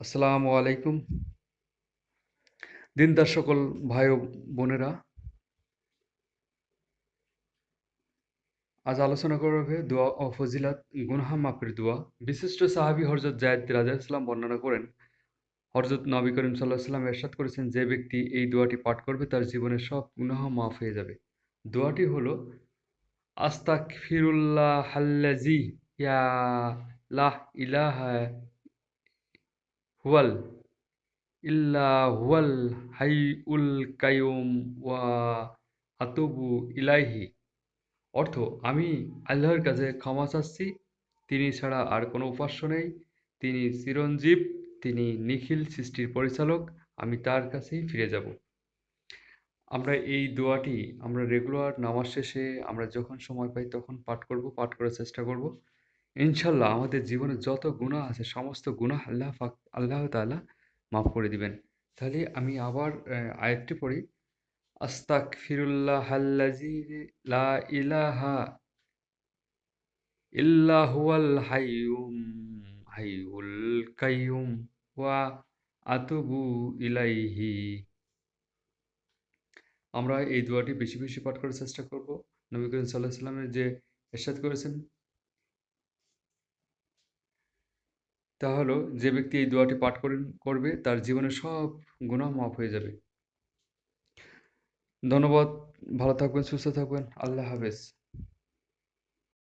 আসসালামু আলাইকুম। দিনদার সকল ভাই ও বোনেরা, আজ আলোচনা করা হবে দোয়া ও ফজিলাত, গুনহা মাফের দোয়া। বিশিষ্ট সাহাবী হযরত যায়েদ রাযিয়াল্লাহু আনহু বর্ণনা করেন, হযরত নবী করিম সাল্লাল্লাহু আলাইহি ওয়াসাল্লাম ইরশাদ করেছেন, যে ব্যক্তি এই দোয়াটি পাঠ করবে তার জীবনের সব গুনাহ মাফ হয়ে যাবে। দোয়াটি হলো আস্তাগফিরুল্লাহাল্লাযী লা ইলাহা হুয়াল ইল্লা হুয়াল হাইয়ুল কাইয়ুম ওয়া আতুবু ইলাইহি। অর্থ, আমি আল্লাহর কাছে ক্ষমা চাচ্ছি, তিনি ছাড়া আর কোনো উপাস্য নেই, তিনি চিরঞ্জীব, তিনি নিখিল সৃষ্টির পরিচালক, আমি তার কাছেই ফিরে যাব। আমরা এই দোয়াটি আমরা রেগুলার নামাজ শেষে আমরা যখন সময় পাই তখন পাঠ করার চেষ্টা করব। ইনশাল্লাহ আমাদের জীবনে যত গুনাহ আছে সমস্ত গুনাহ আল্লাহ তাআলা মাফ করে দিবেন। তাহলে আমি আবার আয়াতটি পড়ি। আস্তাগফিরুল্লাহাল্লাযী লা ইলাহা ইল্লা হুয়াল হাইয়ুল কাইয়ুম ওয়া আতুবু ইলাইহি। আমরা এই দোয়াটি বেশি বেশি পাঠ করার চেষ্টা করব। নবী করিম সাল্লাল্লাহু আলাইহি ওয়াসাল্লামের যে ইরশাদ করেছেন তা হলো, যে ব্যক্তি এই দোয়াটি পাঠ করবে তার জীবনের সব গুনাহ মাফ হয়ে যাবে। ধন্যবাদ। ভালো থাকবেন, সুস্থ থাকবেন। আল্লাহ হাফেজ।